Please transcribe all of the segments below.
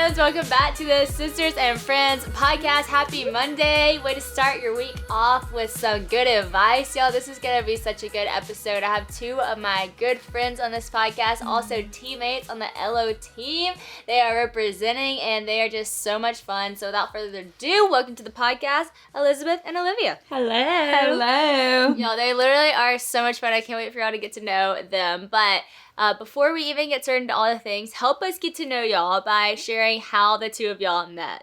friends, welcome back to the Sisters and Friends podcast. Happy Monday. Way to start your week off with some good advice. Y'all, this is going to be such a good episode. I have two of my good friends on this podcast, also teammates on the LO team. They are representing and they are just so much fun. So without further ado, welcome to the podcast, Elizabeth and Olivia. Hello. Hello. Y'all, they literally are so much fun. I can't wait for y'all to get to know them. But before we even get started into all the things, help us get to know y'all by sharing how the two of y'all met.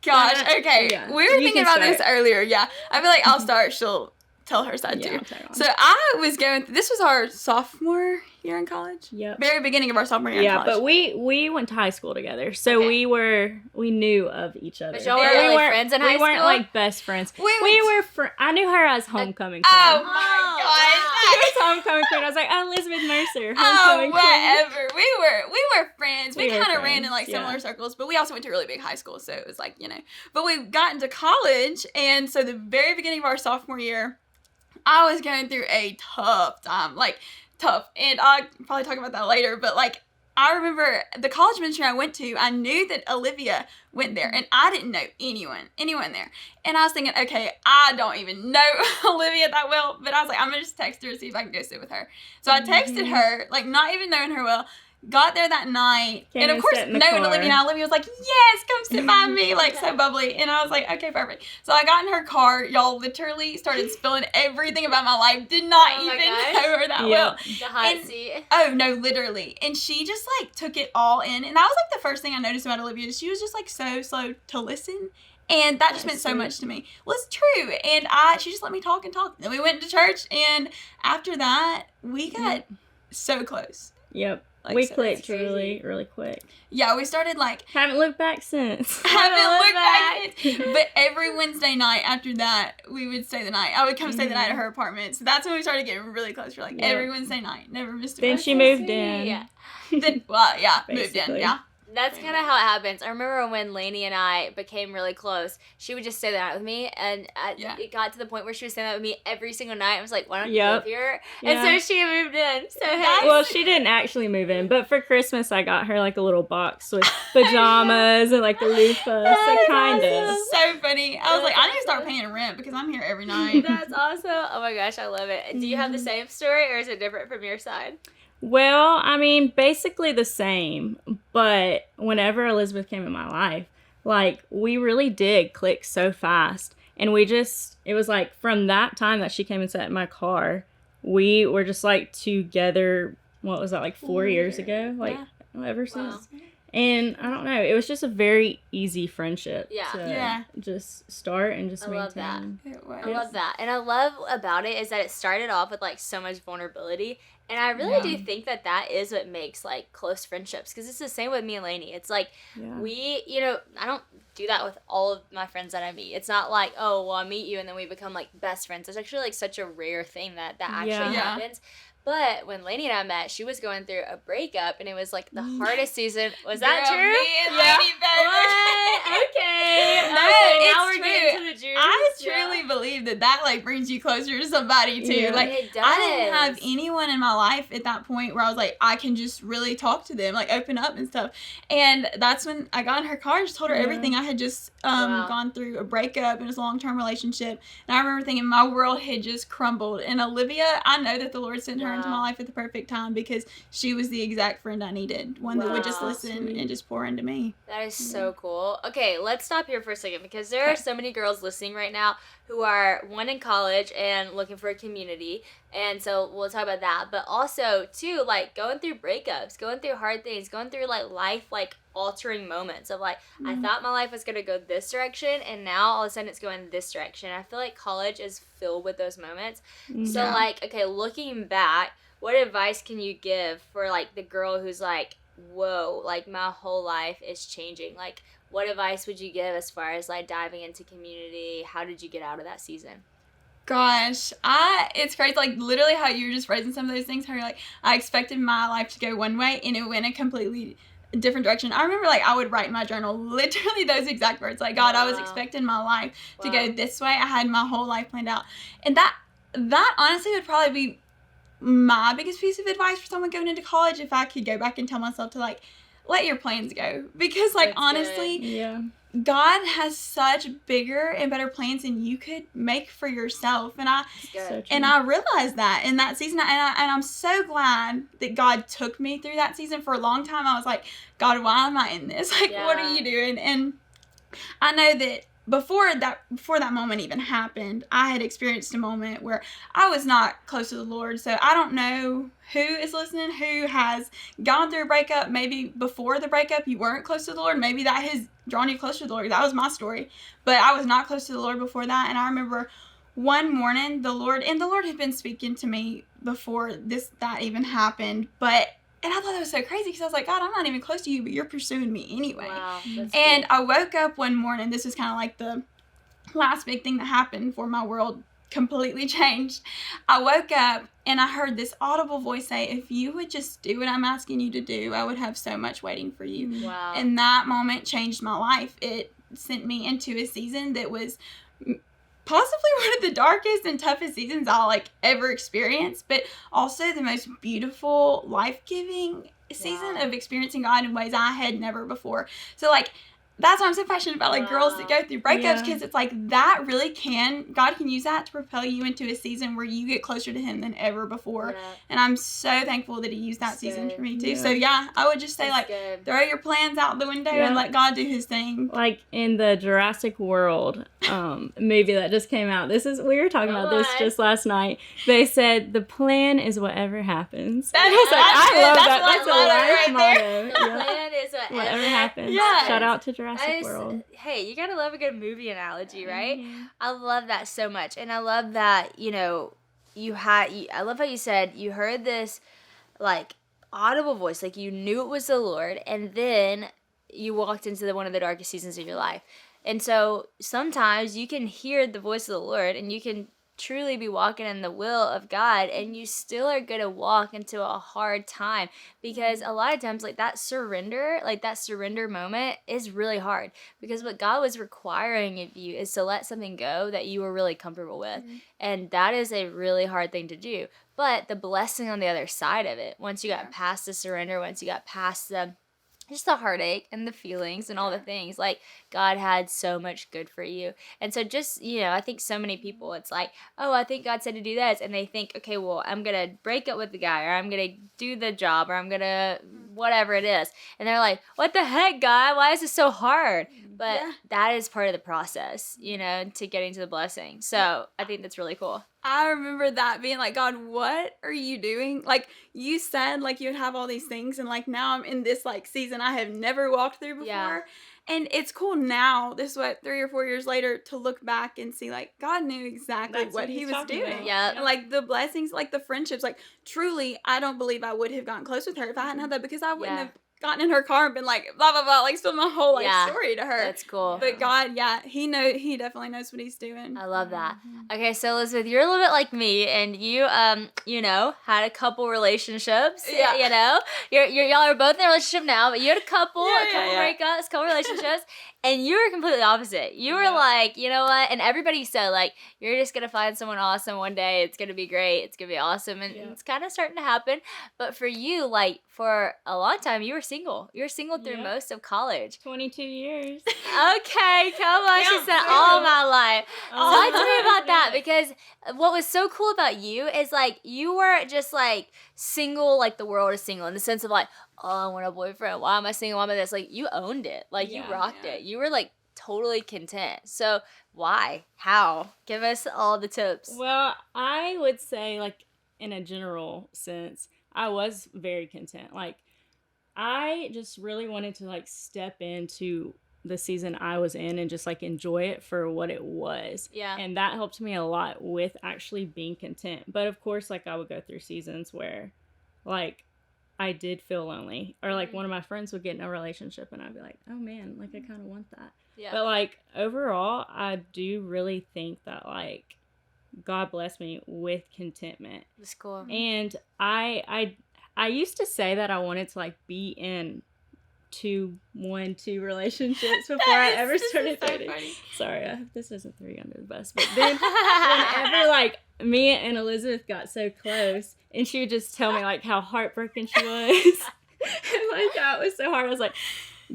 Gosh, okay. Yeah. We were thinking about this earlier, yeah. I feel like I'll start, she'll tell her side too. So I was this was our sophomore year in college? Yep. Very beginning of our sophomore year in college. Yeah, but we went to high school together, so we knew of each other. But y'all were really friends in high school? We weren't like best friends. We were I knew her as homecoming queen. Oh my gosh. She was homecoming queen. I was like, Elizabeth Mercer, homecoming queen. Whatever. We were friends. We kind of ran in like similar yeah. circles, but we also went to a really big high school, so it was like, you know. But we got into college, and so the very beginning of our sophomore year, I was going through a tough time, like tough, and I'll probably talk about that later, but like I remember the college ministry I went to, I knew that Olivia went there, and I didn't know anyone there, and I was thinking, okay, I don't even know Olivia that well, but I was like, I'm gonna just text her and see if I can go sit with her. So I texted her, like not even knowing her well. Got there that night, and of course, knowing Olivia now, Olivia was like, yes, come sit by me, like so bubbly, and I was like, okay, perfect. So I got in her car, y'all literally started spilling everything about my life, did not even know her that well. The hot seat. Oh, no, literally. And she just like took it all in, and that was like the first thing I noticed about Olivia, she was just like so slow to listen. And that just meant so much to me. Well, it's true. And she just let me talk and talk. Then we went to church, and after that, we got so close. Yep. Like, we so clicked really quick. Yeah, we started like... Haven't looked back since. But every Wednesday night after that, we would stay the night. I would come stay the night at her apartment. So that's when we started getting really close. For like every Wednesday night. Never missed a Then she moved in. Yeah. moved in, yeah. That's kind of how it happens. I remember when Lainey and I became really close, she would just stay the night with me, and it got to the point where she was staying with me every single night. I was like, why don't you live here? And so she moved in. So well, she didn't actually move in, but for Christmas I got her like a little box with pajamas and like the loofah, so kind of. So funny. I was like, I need to start paying rent because I'm here every night. That's awesome. Oh my gosh, I love it. Do you have the same story, or is it different from your side? Well, I mean, basically the same, but whenever Elizabeth came in my life, like, we really did click so fast, and it was like, from that time that she came and sat in my car, we were just, like, together, what was that, like, 4 years ago? Like, ever since. And I don't know, it was just a very easy friendship to just start and just maintain. Love that. I love that. And I love about it is that it started off with, like, so much vulnerability. And I really do think that is what makes, like, close friendships. Because it's the same with me and Lainey. It's like, we, I don't do that with all of my friends that I meet. It's not like, oh, well, I meet you and then we become, like, best friends. It's actually, like, such a rare thing that actually happens. But when Lainey and I met, she was going through a breakup, and it was, like, the hardest season. Was that true? Me and Lainey What? Okay. Now we're getting to the juice. I truly believe that like brings you closer to somebody too. Yeah. Like It does. I didn't have anyone in my life at that point where I was like, I can just really talk to them, like open up and stuff. And that's when I got in her car and just told her everything. I had just gone through a breakup and it was a long-term relationship. And I remember thinking my world had just crumbled. And Olivia, I know that the Lord sent her into my life at the perfect time because she was the exact friend I needed. One that would just listen and just pour into me. That is so cool. Okay, let's stop here for a second because there are so many girls listening right now who are one in college and looking for a community, and so we'll talk about that. But also too, like, going through breakups, going through hard things, going through like life, like, altering moments of like, I thought my life was gonna go this direction, and now all of a sudden it's going this direction. I feel like college is filled with those moments. So like, okay, looking back, what advice can you give for like the girl who's like, whoa, like my whole life is changing? Like, what advice would you give as far as like diving into community? How did you get out of that season? Gosh, it's crazy, like, literally how you were just phrasing some of those things, how you're like, I expected my life to go one way, and it went a completely different direction. I remember, like, I would write in my journal literally those exact words, like, God, I was expecting my life to go this way. I had my whole life planned out, and that honestly would probably be my biggest piece of advice for someone going into college if I could go back and tell myself to, like, let your plans go. Because, like, That's honestly, Yeah. God has such bigger and better plans than you could make for yourself. And That's good. So true. and I realized that in that season, and I'm so glad that God took me through that season. For a long time, I was like, God, why am I in this? Like, what are Yeah. you doing? And I know that before that moment even happened, I had experienced a moment where I was not close to the Lord. So I don't know who is listening, who has gone through a breakup. Maybe before the breakup you weren't close to the Lord. Maybe that has drawn you closer to the Lord. That was my story. But I was not close to the Lord before that. And I remember one morning the Lord had been speaking to me before that even happened. And I thought that was so crazy because I was like, God, I'm not even close to you, but you're pursuing me anyway. Wow. That's And cool. I woke up one morning. This was kind of like the last big thing that happened before my world completely changed. I woke up and I heard this audible voice say, if you would just do what I'm asking you to do, I would have so much waiting for you. Wow. And that moment changed my life. It sent me into a season that was possibly one of the darkest and toughest seasons I'll like ever experienced, but also the most beautiful, life-giving season Wow. of experiencing God in ways I had never before. So like that's why I'm so passionate about like girls that go through breakups, because it's like that really God can use that to propel you into a season where you get closer to Him than ever before. Yeah. And I'm so thankful that He used that That's season good. for me too. Yeah. So yeah, I would just say That's like good. throw your plans out the window Yeah. and let God do His thing. Like in the Jurassic World movie that just came out. We were talking about this What? just last night. They said the plan is whatever happens. That's- And I was like, that's I good. love That's that. my That's a motto life right motto. The Yeah. plan is Whatever happens. Yeah. Shout out to Jurassic World. Hey, you gotta love a good movie analogy, right? Mhm. I love that so much, and I love that I love how you said you heard this like audible voice, like you knew it was the Lord, and then you walked into one of the darkest seasons of your life. And so sometimes you can hear the voice of the Lord, and you can truly be walking in the will of God, and you still are going to walk into a hard time, because a lot of times like that surrender moment is really hard, because what God was requiring of you is to let something go that you were really comfortable with. And that is a really hard thing to do. But the blessing on the other side of it, once you got past the surrender, once you got past just the heartache and the feelings and all the things, like God had so much good for you. And so just, I think so many people, it's like, oh, I think God said to do this. And they think, okay, well, I'm going to break up with the guy, or I'm going to do the job, or I'm going to whatever it is. And they're like, what the heck, God? Why is this so hard? But that is part of the process, to getting to the blessing. So I think that's really cool. I remember that being like, God, what are you doing? Like, you said, like, you'd have all these things, and, like, now I'm in this, like, season I have never walked through before. Yeah. And it's cool now, 3 or 4 years later, to look back and see, like, God knew exactly That's what what He he's was talking doing. about. Yep. And, like, the blessings, like, the friendships, like, truly, I don't believe I would have gotten close with her if I hadn't had that, because I wouldn't have gotten in her car and been like, blah, blah, blah, like, spilled my whole, like, story to her. That's cool. But God, He definitely knows what He's doing. I love that. Okay, so Elizabeth, you're a little bit like me, and you, had a couple relationships. Yeah. Y'all are both in a relationship now, but you had a couple Yeah. breakups, couple relationships, and you were completely opposite. You were like, you know what? And everybody said, like, you're just gonna find someone awesome one day. It's gonna be great. It's gonna be awesome, and it's kind of starting to happen. But for you, like, for a long time, you were single. You were single through most of college. 22 years. Okay, come on. She Yeah, said true. all my life. Talk to me about Yeah. that, because what was so cool about you is like you weren't just like single, like the world is single, in the sense of like, oh, I want a boyfriend. Why am I single? Why am I this? Like, you owned it. Like, you rocked it. You were like totally content. So why? How? Give us all the tips. Well, I would say, like, in a general sense, I was very content. Like, I just really wanted to, like, step into the season I was in and just, like, enjoy it for what it was. Yeah. And that helped me a lot with actually being content. But, of course, like, I would go through seasons where, like, I did feel lonely. Or, like, one of my friends would get in a relationship and I'd be like, oh, man, like, I kind of want that. Yeah. But, like, overall, I do really think that, like, God blessed me with contentment. It's cool. And I used to say that I wanted to, like, be in 2 relationships before I ever started dating. Sorry, this isn't 3 under the bus. But then whenever, like, me and Elizabeth got so close, and she would just tell me, like, how heartbroken she was. Like, that was so hard. I was like,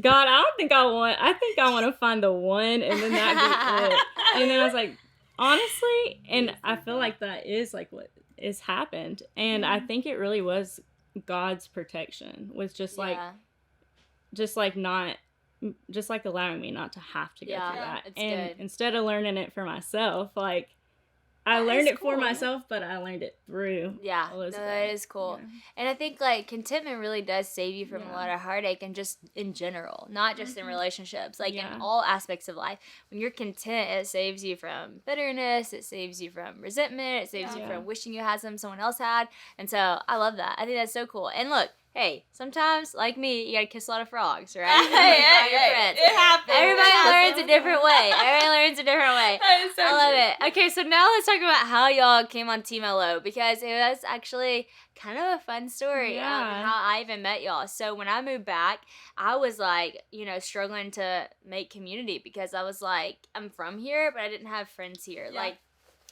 God, I think I want to find the one, and then that'd be it. And then I was like, honestly, and I feel like that is like what has happened. And I think it really was God's protection, was just like allowing me not to have to go through that. And good. instead of learning it for myself, like, I learned it for myself, but I learned it through Elizabeth. No, that is cool. Yeah. And I think, like, contentment really does save you from a lot of heartache, and just in general, not just in relationships, like in all aspects of life. When you're content, it saves you from bitterness, it saves you from resentment, it saves you from wishing you had someone else had. And so I love that. I think that's so cool. And look, hey, sometimes, like me, you gotta kiss a lot of frogs, right? Hey, it happens. Everybody learns a different way. I love it. Okay, so now let's talk about how y'all came on Team LO, because it was actually kind of a fun story how I even met y'all. So when I moved back, I was like, struggling to make community, because I was like, I'm from here, but I didn't have friends here. Yeah. Like,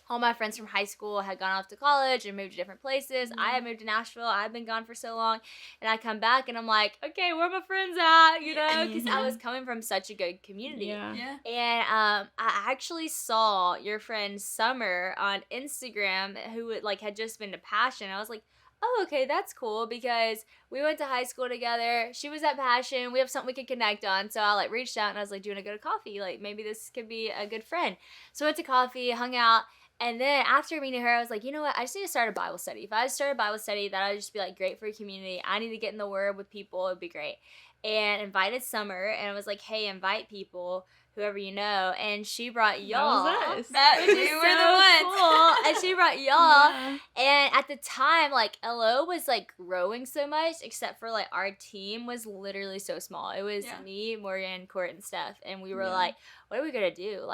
all my friends from high school had gone off to college and moved to different places. I had moved to Nashville. I had been gone for so long. And I come back and I'm like, okay, where are my friends at? Because I was coming from such a good community. Yeah. And I actually saw your friend Summer on Instagram, who had just been to Passion. I was like, oh, okay, that's cool, because we went to high school together. She was at Passion. We have something we could connect on. So I reached out and I was like, do you want to go to coffee? Like, maybe this could be a good friend. So I went to coffee, hung out. And then after meeting her, I was like, you know what? I just need to start a Bible study. If I started a Bible study, that would just be great for a community. I need to get in the Word with people. It would be great. And invited Summer, and I was like, hey, invite people, whoever you know. And she brought y'all. That was us. We were the ones. Cool. And she brought y'all. Yeah. And at the time, LO was growing so much, except for our team was literally so small. It was me, Morgan, Court, and Steph. And we were like, what are we going to do?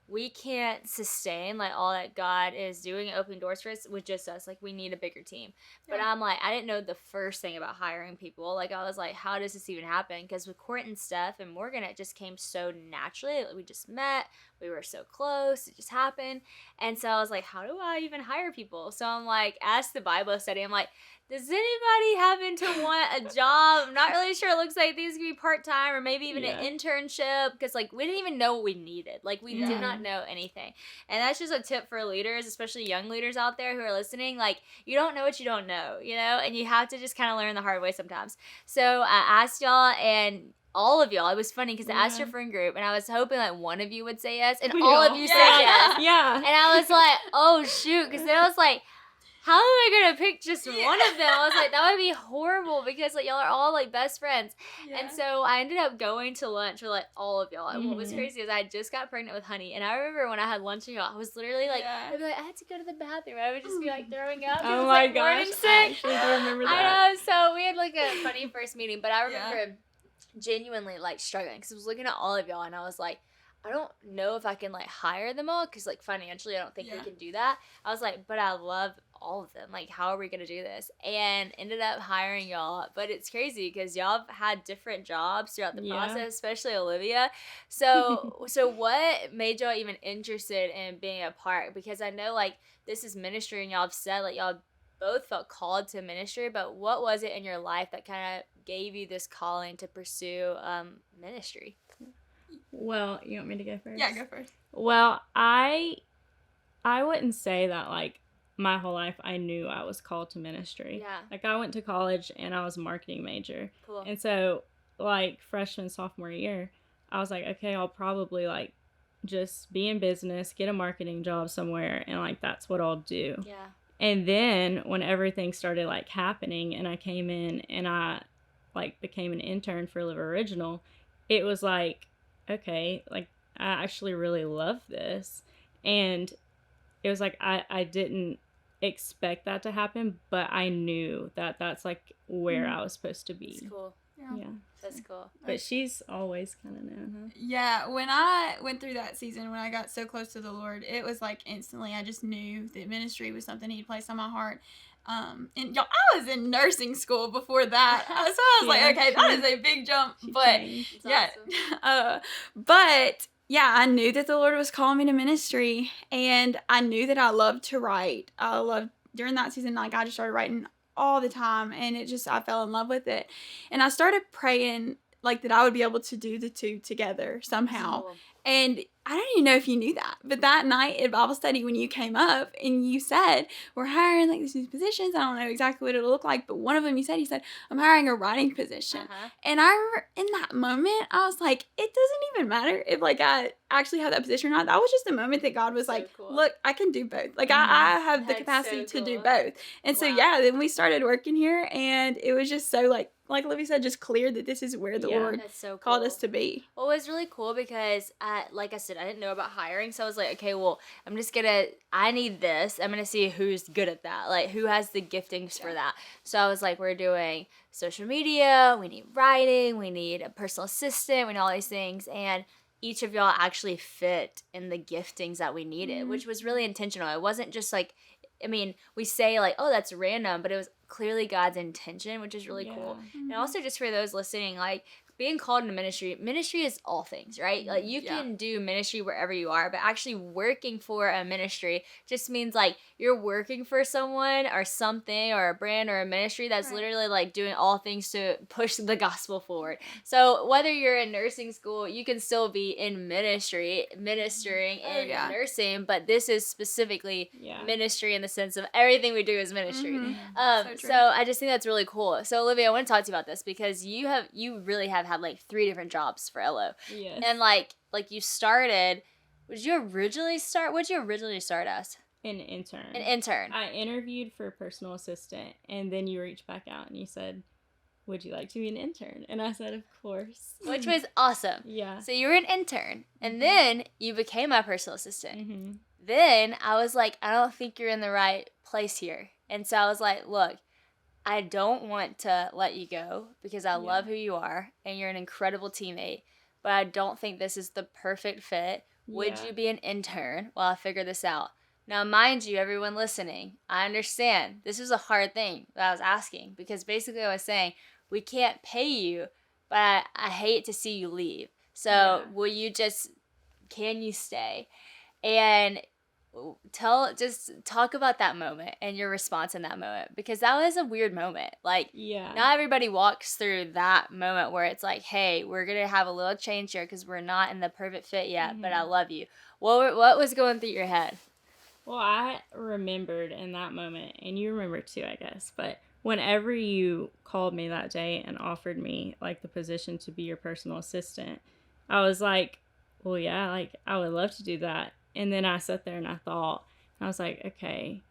We can't sustain all that God is doing and opening doors for us with just us. We need a bigger team. But I'm I didn't know the first thing about hiring people. I was like, how does this even happen? Because with Court and Steph and Morgan, it just came so naturally. We just met. We were so close. It just happened. And so I was like, how do I even hire people? So I'm asked the Bible study. I'm like, does anybody happen to want a job? I'm not really sure. It looks like these could be part-time or maybe even an internship, because we didn't even know what we needed. We did not know anything. And that's just a tip for leaders, especially young leaders out there who are listening. You don't know what you don't know, and you have to just kind of learn the hard way sometimes. So I asked y'all, and all of y'all. It was funny because I asked your friend group, and I was hoping one of you would say yes, and all of you said yes. Yeah. And I was like, oh shoot, because then I was like, how am I gonna pick just one of them? I was like, that would be horrible, because y'all are all best friends. Yeah. And so I ended up going to lunch with all of y'all. And what was crazy is I just got pregnant with Honey, and I remember when I had lunch with y'all, I was literally I'd be like, I had to go to the bathroom. I would just be throwing up. Oh my gosh, I actually do remember that. I know. So we had a funny first meeting, but I remember genuinely struggling, because I was looking at all of y'all, and I was like, I don't know if I can hire them all, because financially I don't think we can do that. I was like, but I love all of them. How are we gonna do this? And ended up hiring y'all. But it's crazy because y'all have had different jobs throughout the process, especially Olivia. So what made y'all even interested in being a part? Because I know this is ministry, and y'all have said y'all both felt called to ministry, but what was it in your life that kind of gave you this calling to pursue ministry? Well, you want me to go first? Yeah, go first. Well, I wouldn't say that my whole life I knew I was called to ministry. Yeah. I went to college and I was a marketing major. Cool. And so freshman, sophomore year, I was like, okay, I'll probably just be in business, get a marketing job somewhere, and that's what I'll do. Yeah. And then when everything started happening, and I came in and I became an intern for Live Original, it was okay, I actually really love this. And it was I didn't expect that to happen, but I knew that that's where I was supposed to be. That's cool. Yeah. That's cool. But she's always kind of known, huh? Yeah, when I went through that season, when I got so close to the Lord, it was instantly, I just knew that ministry was something He'd placed on my heart. And y'all, I was in nursing school before that, so I was okay, that is a big jump. But awesome. But yeah, I knew that the Lord was calling me to ministry, and I knew that I loved to write. During that season, I just started writing all the time, and I fell in love with it. And I started praying like that I would be able to do the two together somehow. Cool. And I don't even know if you knew that, but that night at Bible study when you came up and you said, we're hiring like these positions, I don't know exactly what it'll look like, but one of them you said, I'm hiring a writing position. And I remember in that moment, I was like, it doesn't even matter if like I actually have that position or not. That was just the moment that God was like, cool. look, I can do both. Like I have the That's capacity so to do cool. both. And so, Wow. yeah, then we started working here, and it was just so like Olivia said, just clear that this is where the Lord That's so cool. called us to be. Well, it was really cool because, like I said, I didn't know about hiring. So I was like, okay, well, I need this. I'm going to see who's good at that. Like, who has the giftings for that. So I was like, we're doing social media. We need writing. We need a personal assistant. We need all these things. And each of y'all actually fit in the giftings that we needed, which was really intentional. It wasn't just like, I mean, we say like, oh, that's random, but it was clearly God's intention, which is really cool. And also just for those listening, like being called into ministry is all things, right? Like you can do ministry wherever you are, but actually working for a ministry just means like you're working for someone or something or a brand or a ministry that's literally like doing all things to push the gospel forward. So whether you're in nursing school, you can still be in ministry, ministering and nursing, but this is specifically ministry in the sense of everything we do is ministry. So I just think that's really cool. So Olivia, I want to talk to you about this because you really have had like 3 different jobs for LO. Yes. And like you started, what'd you originally start as? An intern. An intern. I interviewed for personal assistant, and then you reached back out and you said, would you like to be an intern? And I said, of course. Which was awesome. Yeah. So you were an intern, and then you became my personal assistant. Then I was like, I don't think you're in the right place here. And so I was like, look, I don't want to let you go because I love who you are and you're an incredible teammate, but I don't think this is the perfect fit. Would you be an intern while I figure this out? Now, mind you, everyone listening, I understand this is a hard thing that I was asking because basically I was saying, we can't pay you, but I hate to see you leave. So can you stay? And talk about that moment and your response in that moment because that was a weird moment. Like, not everybody walks through that moment where it's like, hey, we're gonna have a little change here because we're not in the perfect fit yet, but I love you. What was going through your head? Well, I remembered in that moment, and you remember too, I guess, but whenever you called me that day and offered me like the position to be your personal assistant, I was like, well, yeah, like I would love to do that. And then I sat there and I thought, I was like, okay,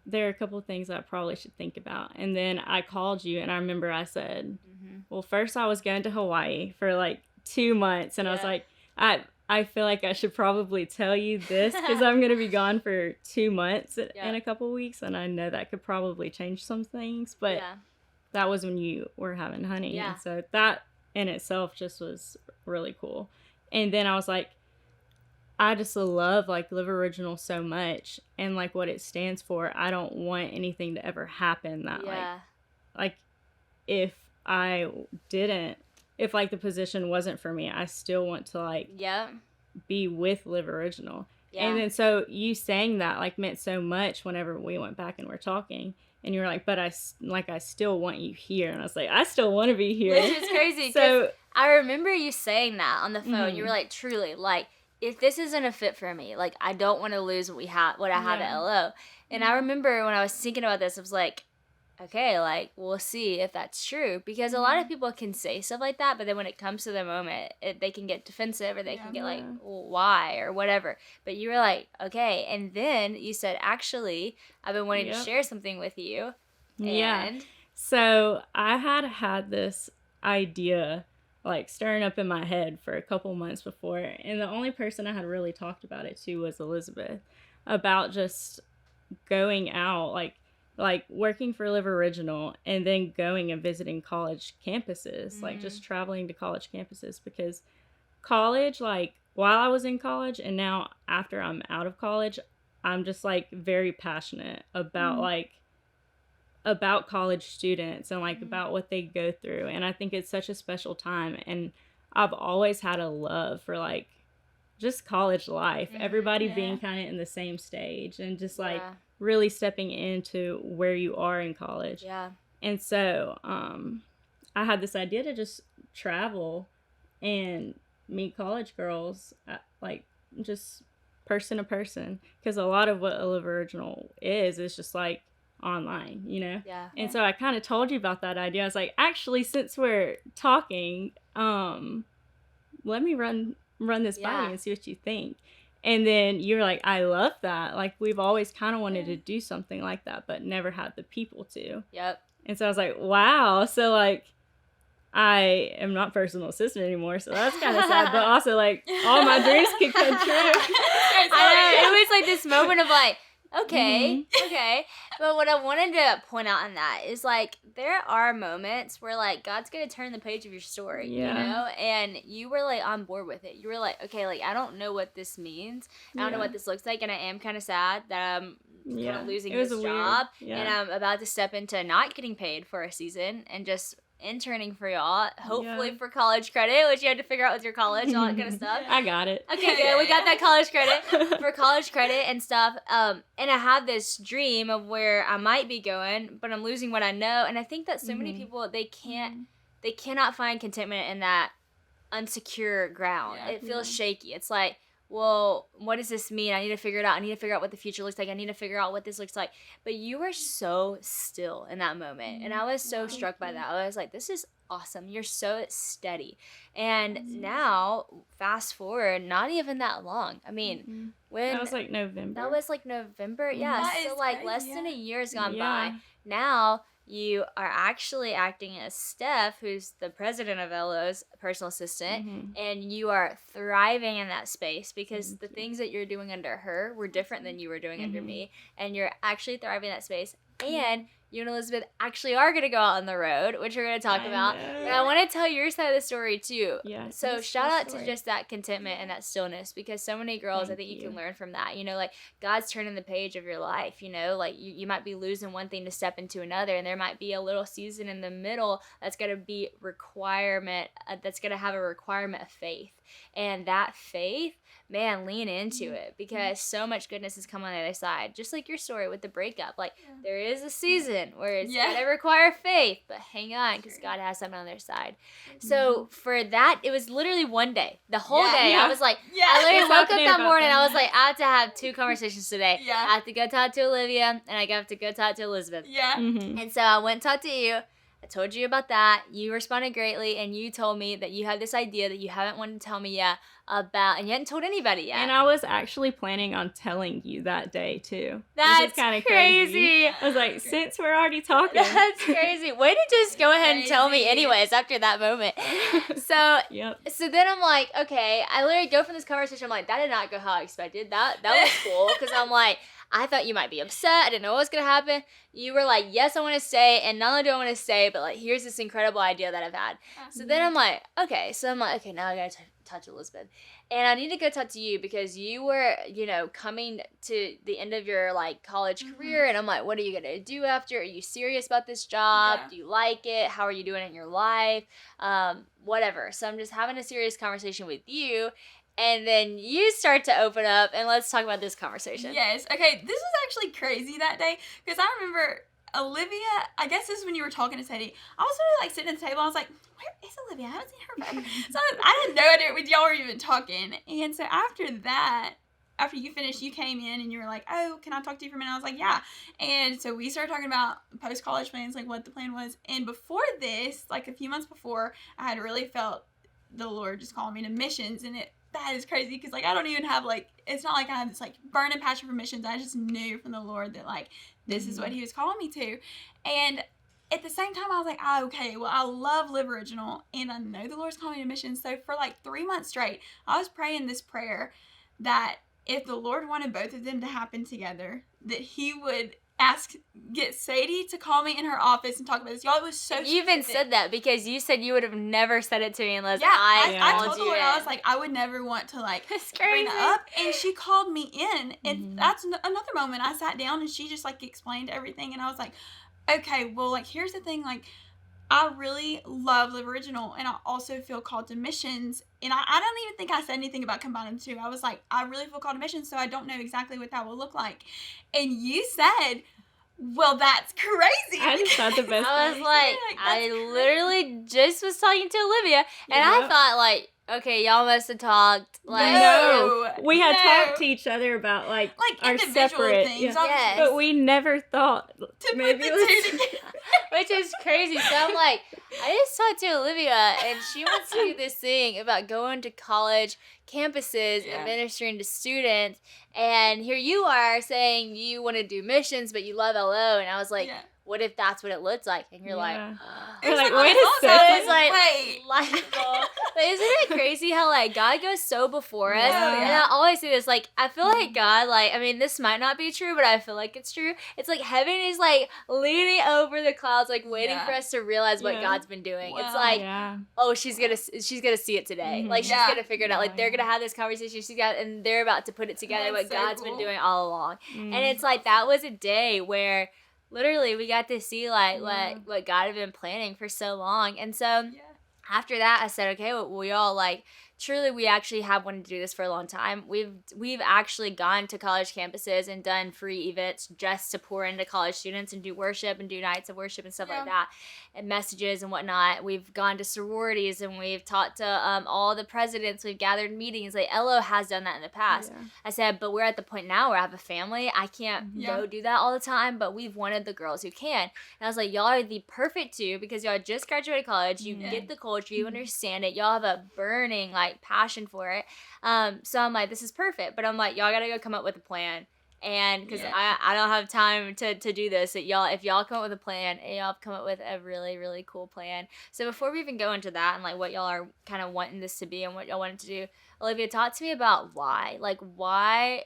there are a couple of things I probably should think about. And then I called you, and I remember I said, well, first I was going to Hawaii for like 2 months. And I was like, I feel like I should probably tell you this because I'm going to be gone for 2 months in a couple of weeks. And I know that could probably change some things. But that was when you were having honey. Yeah. And so that in itself just was really cool. And then I was like, I just love like Live Original so much and like what it stands for. I don't want anything to ever happen that like if like the position wasn't for me, I still want to like be with Live Original. And then so you saying that like meant so much whenever we went back and we're talking. And you were like, but I still want you here. And I was like, I still want to be here. Which is crazy. So I remember you saying that on the phone. You were like, truly, like, if this isn't a fit for me, like, I don't want to lose what I have at LO. And I remember when I was thinking about this, I was like, okay, like, we'll see if that's true. Because a lot of people can say stuff like that, but then when it comes to the moment, they can get defensive or they can get like, well, why or whatever. But you were like, okay. And then you said, actually, I've been wanting to share something with you. And so I had this idea like stirring up in my head for a couple months before, and the only person I had really talked about it to was Elizabeth, about just going out like working for Live Original and then going and visiting college campuses, like just traveling to college campuses, because college, like while I was in college and now after I'm out of college, I'm just like very passionate about about college students and like about what they go through. And I think it's such a special time. And I've always had a love for like just college life, everybody being kind of in the same stage and just like really stepping into where you are in college. Yeah. And so I had this idea to just travel and meet college girls, like just person to person, because a lot of what Olivia Original is just like online, you know? Yeah. And so I kind of told you about that idea. I was like, actually, since we're talking, let me run this by you and see what you think. And then you're like, I love that. Like, we've always kind of wanted to do something like that, but never had the people to. Yep. And so I was like, wow. So, like, I am not personal assistant anymore, so that's kind of sad. But also, like, all my dreams could come true. It was like this moment of like, okay. But what I wanted to point out on that is like, there are moments where like God's gonna turn the page of your story, you know, and you were like on board with it. You were like, okay, like I don't know what this means. I don't know what this looks like, and I am kind of sad that I'm kind of losing this job, and I'm about to step into not getting paid for a season and just interning for y'all, hopefully for college credit, which you had to figure out with your college, all that kind of stuff. I got it. Okay, good. We got that college credit for college credit and stuff. And I have this dream of where I might be going, but I'm losing what I know. And I think that so many people, they cannot find contentment in that unsecure ground. It feels shaky. It's like, well, what does this mean? I need to figure it out. I need to figure out what the future looks like. I need to figure out what this looks like. But you were so still in that moment. And I was so struck by that. I was like, this is awesome. You're so steady. And now, fast forward, not even that long. I mean, when... That was like November. Yeah. That so is like crazy, less than a year has gone by. Yeah. Now... you are actually acting as Steph, who's the president of LO's personal assistant, and you are thriving in that space because the things that you're doing under her were different than you were doing under me, and you're actually thriving in that space. And you and Elizabeth actually are going to go out on the road, which we're going to talk about. And I want to tell your side of the story, too. Yeah. So shout out to just that contentment and that stillness, because so many girls, I think you can learn from that. You know, like, God's turning the page of your life, you know? Like, you might be losing one thing to step into another, and there might be a little season in the middle that's going to be that's going to have a requirement of faith. And that faith, man, lean into it, because so much goodness has come on the other side. Just like your story with the breakup. Like, there is a season where it's going to require faith, but hang on, because God has something on their side. So for that, it was literally one day. The whole day, I was like, I literally woke up that morning, I was like, I have to have 2 conversations today. I have to go talk to Olivia, and I have to go talk to Elizabeth. And so I went and talked to you. I told you about that. You responded greatly, and you told me that you had this idea that you haven't wanted to tell me yet about, and you hadn't told anybody yet. And I was actually planning on telling you that day, too. That's kind of crazy. I was like, since we're already talking. That's crazy. Way to just go ahead and tell me anyways after that moment. So, so then I'm like, okay, I literally go from this conversation, I'm like, that did not go how I expected. That was cool, because I'm like, I thought you might be upset. I didn't know what was going to happen. You were like, yes, I want to stay. And not only do I want to stay, but like, here's this incredible idea that I've had. So then I'm like, okay. So I'm like, okay, now I got to touch Elizabeth. And I need to go talk to you, because you were, you know, coming to the end of your like college career. And I'm like, what are you going to do after? Are you serious about this job? Do you like it? How are you doing in your life? Whatever. So I'm just having a serious conversation with you. And then you start to open up, and let's talk about this conversation. Yes. Okay, this was actually crazy that day, because I remember Olivia, I guess this is when you were talking to Sadie. I was sort of like sitting at the table, I was like, where is Olivia? I haven't seen her forever. So I had no idea what y'all were even talking. And so after that, after you finished, you came in and you were like, oh, can I talk to you for a minute? I was like, yeah. And so we started talking about post-college plans, like what the plan was. And before this, like a few months before, I had really felt the Lord just calling me to missions, and that is crazy, because like I don't even have like, it's not like I have this like burning passion for missions. I just knew from the Lord that like this is what he was calling me to. And at the same time I was like, oh, okay, well, I love Live Original, and I know the Lord's calling me to missions. So for like 3 months straight, I was praying this prayer that if the Lord wanted both of them to happen together, that he would get Sadie to call me in her office and talk about this. Y'all, it was so You even said that, because you said you would have never said it to me unless I called told you her, in. I was like, I would never want to like It's bring crazy. it up. And she called me in, and that's another moment. I sat down and she just like explained everything, and I was like, okay, well, like here's the thing, like I really love Live Original, and I also feel called to missions. And I don't even think I said anything about combining the two. I was like, I really feel called to missions, so I don't know exactly what that will look like. And you said, well, that's crazy. I just thought the best I was thing. like, I literally just was talking to Olivia, and I Yep. thought, like, okay, y'all must have talked. Like, No, we had no. talked to each other about like our individual separate things. yeah. Yes. But we never thought To maybe put the let's- two together. which is crazy. So I'm like, I just talked to Olivia, and she wants to do this thing about going to college campuses Yeah. and ministering to students. And here you are saying you want to do missions, but you love LO. And I was like, Yeah. what if that's what it looks like? And you're Yeah. It was Like, on wait the a phone, so second. I It's like, wait. light bulb. But isn't it crazy how, like, God goes so before us? Yeah. And I always say this, like, I feel like God, like, I mean, this might not be true, but I feel like it's true. It's like heaven is, like, leaning over the clouds, like, waiting Yeah. for us to realize what Yeah. God's been doing. It's Wow. like, yeah. oh, she's gonna see it today. Mhm. Like, she's Yeah. gonna figure it out. Like, they're Yeah. gonna have this conversation. And they're about to put it together, That's what so God's cool. been doing all along. Mm. And it's like, that was a day where literally we got to see, like, Yeah. what God had been planning for so long. And so Yeah. after that, I said, okay, well, we all, like, truly, we actually have wanted to do this for a long time. We've actually gone to college campuses and done free events just to pour into college students and do worship and do nights of worship and stuff Yeah. like that, and messages and whatnot. We've gone to sororities and we've talked to all the presidents. We've gathered meetings. Like, LO has done that in the past. Yeah. I said, but we're at the point now where I have a family. I can't Yeah. go do that all the time, but we've wanted the girls who can. And I was like, y'all are the perfect two because y'all just graduated college. You Yeah. get the culture. You understand it. Y'all have a burning, like, passion for it. So I'm like, this is perfect. But I'm like, y'all got to go come up with a plan. And because Yeah. I don't have time to do this, if y'all come up with a plan, and y'all come up with a really, really cool plan. So before we even go into that and, like, what y'all are kind of wanting this to be and what y'all want it to do, Olivia, talk to me about why. Like, why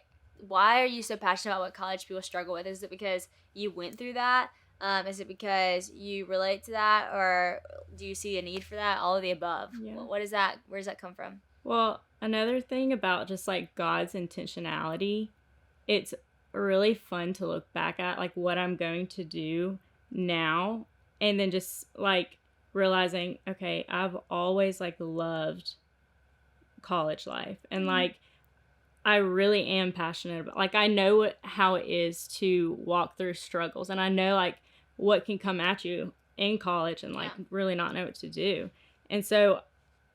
are you so passionate about what college people struggle with? Is it because you went through that? Is it because you relate to that, or do you see a need for that? All of the above. Yeah. What is that? Where does that come from? Well, another thing about just like God's intentionality, it's really fun to look back at like what I'm going to do now, and then just like realizing, okay, I've always like loved college life, and like I really am passionate about, like, I know how it is to walk through struggles, and I know like what can come at you in college and like Yeah. really not know what to do. And so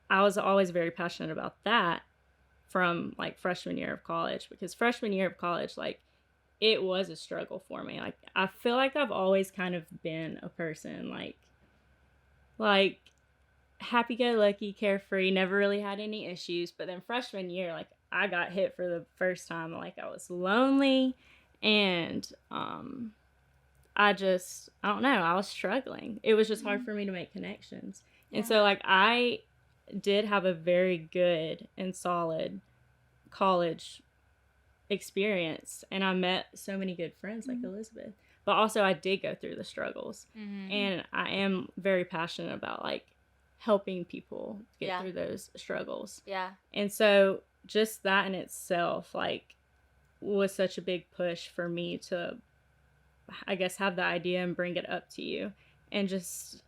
I was always very passionate about that from like freshman year of college, because freshman year of college, like, it was a struggle for me. Like, I feel like I've always kind of been a person like happy-go-lucky, carefree, never really had any issues. But then freshman year, like, I got hit for the first time. Like, I was lonely, and I don't know, I was struggling. It was just hard for me to make connections. And so like I did have a very good and solid college experience, and I met so many good friends like Elizabeth. But also I did go through the struggles, and I am very passionate about like helping people get Yeah. through those struggles. Yeah. And so just that in itself like was such a big push for me to, I guess, have the idea and bring it up to you. And just,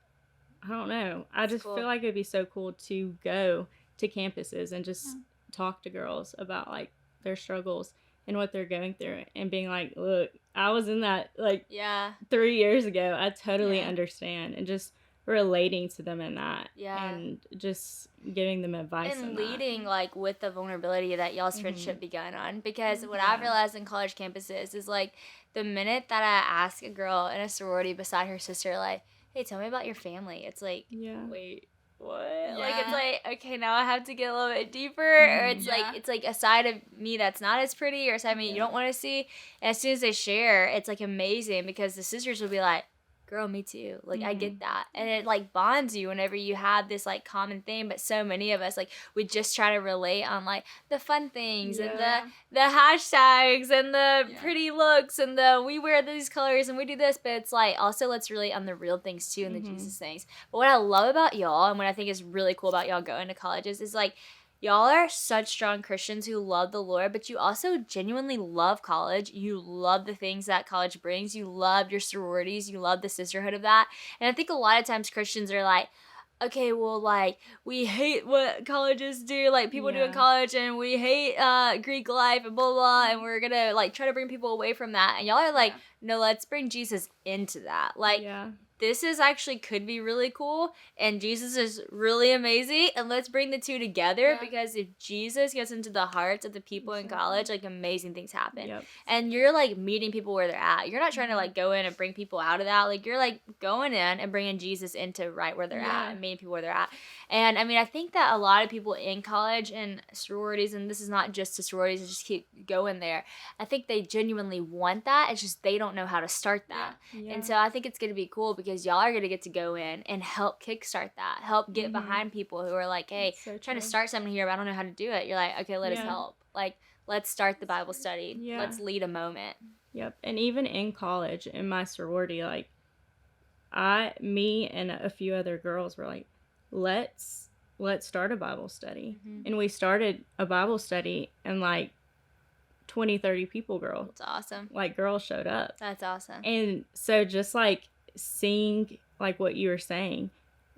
I don't know, I That's just cool. feel like it'd be so cool to go to campuses and just talk to girls about like their struggles and what they're going through, and being like, look, I was in that like Yeah. 3 years ago. I totally Yeah. understand, and just relating to them in that. Yeah. And just giving them advice And in leading like with the vulnerability that y'all's friendship begun on, because what I've realized in college campuses is like the minute that I ask a girl in a sorority beside her sister, like, hey, tell me about your family, it's like, that. Yeah. wait, what? Like, it's Yeah. like, okay, now I have to get a little bit deeper, or it's Yeah. like a side of me that's not as pretty, or a side of me you don't want to see. And as soon as they share, it's like amazing, because the sisters will be like, girl, me too. Like, I get that. And it like bonds you whenever you have this like common thing. But so many of us, like, we just try to relate on like the fun things and the hashtags and the pretty looks and the we wear these colors and we do this. But it's like also let's relate on the real things too and the Jesus things. But what I love about y'all, and what I think is really cool about y'all going to colleges, is like y'all are such strong Christians who love the Lord, but you also genuinely love college. You love the things that college brings. You love your sororities. You love the sisterhood of that. And I think a lot of times Christians are like, okay, well, like, we hate what colleges do, like, people do in college, and we hate Greek life and blah, blah, and we're gonna, like, try to bring people away from that. And y'all are like, no, let's bring Jesus into that. Like, this is actually could be really cool, and Jesus is really amazing, and let's bring the two together, because if Jesus gets into the hearts of the people in college, like, amazing things happen. And you're, like, meeting people where they're at. You're not trying to, like, go in and bring people out of that. Like, you're, like, going in and bringing Jesus into right where they're at and meeting people where they're at. And, I mean, I think that a lot of people in college and sororities, and this is not just to sororities, just keep going there, I think they genuinely want that. It's just they don't know how to start that. And so I think it's going to be cool because y'all are going to get to go in and help kickstart that, help get behind people who are like, hey, trying to start something here, but I don't know how to do it. You're like, okay, let us help. Like, let's start the Bible study. Let's lead a moment. And even in college, in my sorority, like, me and a few other girls were like, let's start a Bible study. And we started a Bible study, and like 20, 30 people, girl. That's awesome. Like, girls showed up. That's awesome. And so just like seeing, like what you were saying,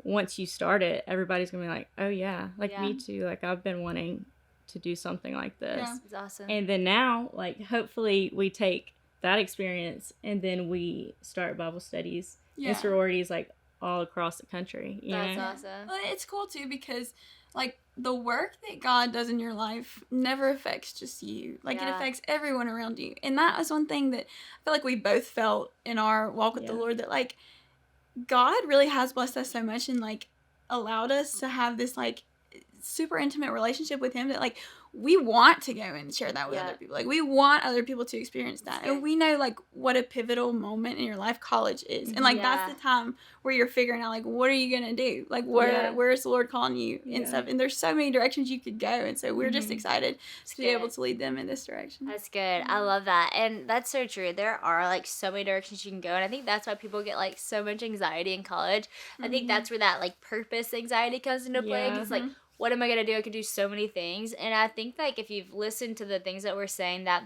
once you start it, everybody's gonna be like, oh yeah, like me too. Like, I've been wanting to do something like this. Yeah, it's awesome. And then now, like, hopefully we take that experience and then we start Bible studies and sororities, like, all across the country. That's awesome. Well, it's cool too because, like, the work that God does in your life never affects just you. Like, it affects everyone around you. And that was one thing that I feel like we both felt in our walk with the Lord, that, like, God really has blessed us so much and, like, allowed us to have this, like, super intimate relationship with Him that, like, we want to go and share that with other people. Like, we want other people to experience that. And we know, like, what a pivotal moment in your life college is. And, like, that's the time where you're figuring out, like, what are you going to do? Like, where's the Lord calling you and stuff? And there's so many directions you could go. And so we're just excited to be able to lead them in this direction. That's good. I love that. And that's so true. There are, like, so many directions you can go. And I think that's why people get, like, so much anxiety in college. I think that's where that, like, purpose anxiety comes into play. Because, like, what am I going to do? I could do so many things. And I think, like, if you've listened to the things that we're saying, that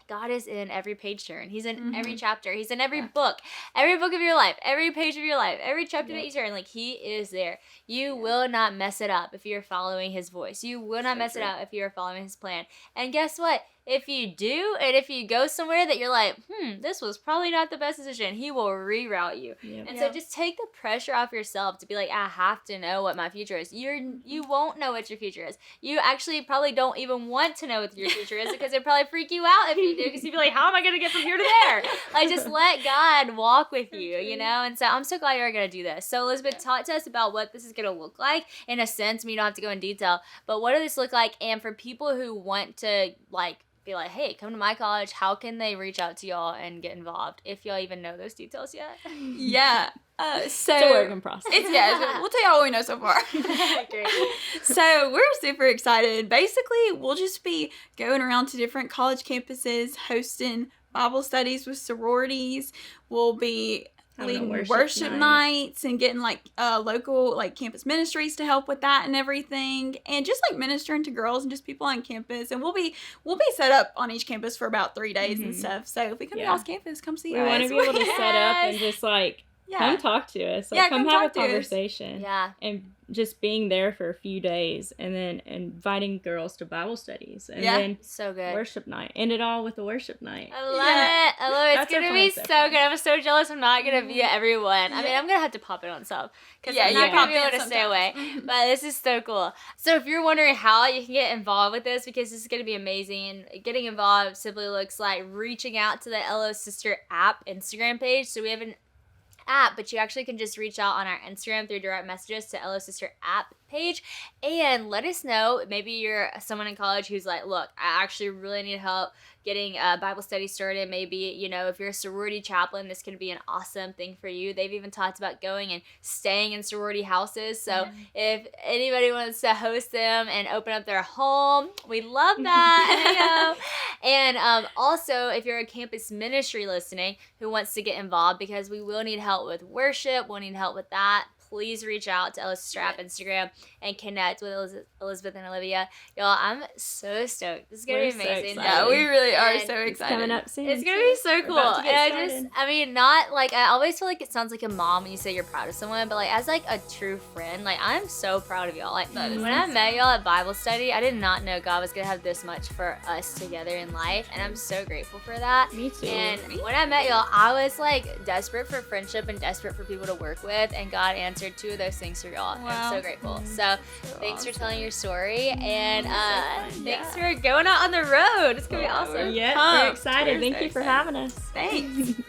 God is in every page turn. He's in every chapter. He's in every book of your life, every page of your life, every chapter that you turn. Like, He is there. You will not mess it up if you're following His voice. You will not mess it up if you're following His plan. And guess what? If you do, and if you go somewhere that you're like, this was probably not the best decision, He will reroute you. And so just take the pressure off yourself to be like, I have to know what my future is. You won't know what your future is. You actually probably don't even want to know what your future is, because it'd probably freak you out if you do, because you'd be like, how am I going to get from here to there? Like, just let God walk with you, you know? And so I'm so glad you're going to do this. So Elizabeth, talk to us about what this is going to look like in a sense. We don't have to go in detail, but what does this look like? And for people who want to, like, be like, hey, come to my college, how can they reach out to y'all and get involved, if y'all even know those details yet? So it's a work in process. We'll tell y'all what we know so far. Great. So we're super excited. Basically, we'll just be going around to different college campuses, hosting Bible studies with sororities. We'll be leading worship nights and getting, like, local, like, campus ministries to help with that and everything, and just, like, ministering to girls and just people on campus. And we'll be set up on each campus for about 3 days and stuff. So if we come to y'all's campus, come see us. We want to be able to set up and just, like, come talk to us. Like, come have a conversation. And just being there for a few days, and then inviting girls to Bible studies, and then so good worship night. End it all with a worship night. I love it. It's going to be so good. I'm so jealous I'm not going to be at everyone. I mean, I'm going to have to pop in on stuff, because I'm not going to be able to stay away. But this is so cool. So if you're wondering how you can get involved with this, because this is going to be amazing, getting involved simply looks like reaching out to the LO Sister app Instagram page. So we have an app, but you actually can just reach out on our Instagram through direct messages to LO Sister app page and let us know. Maybe you're someone in college who's like, look, I actually really need help getting a Bible study started. Maybe, you know, if you're a sorority chaplain, this could be an awesome thing for you. They've even talked about going and staying in sorority houses. So if anybody wants to host them and open up their home, we love that. And also, if you're a campus ministry listening who wants to get involved, because we will need help with worship, we'll need help with that, please reach out to Ellis Strap Instagram and connect with Elizabeth and Olivia. Y'all, I'm so stoked. This is going to be We're so amazing. excited. Yeah, we really are And so It's excited. coming up soon. It's gonna be so We're cool. about to get And started. I mean, not like, I always feel like it sounds like a mom when you say you're proud of someone, but like as like a true friend, like I'm so proud of y'all. Like That is when I met y'all at Bible study, I did not know God was gonna have this much for us together in life, and I'm so grateful for that. Me too. And when I met y'all, I was like desperate for friendship and desperate for people to work with, and God answered 2 of those things for y'all. And I'm Wow. so grateful. So thanks for telling your story, and thanks Yeah. for going out on the road. It's gonna be awesome. Yeah, Pumped. we're excited. We're Thank so you for excited. having us. Thanks.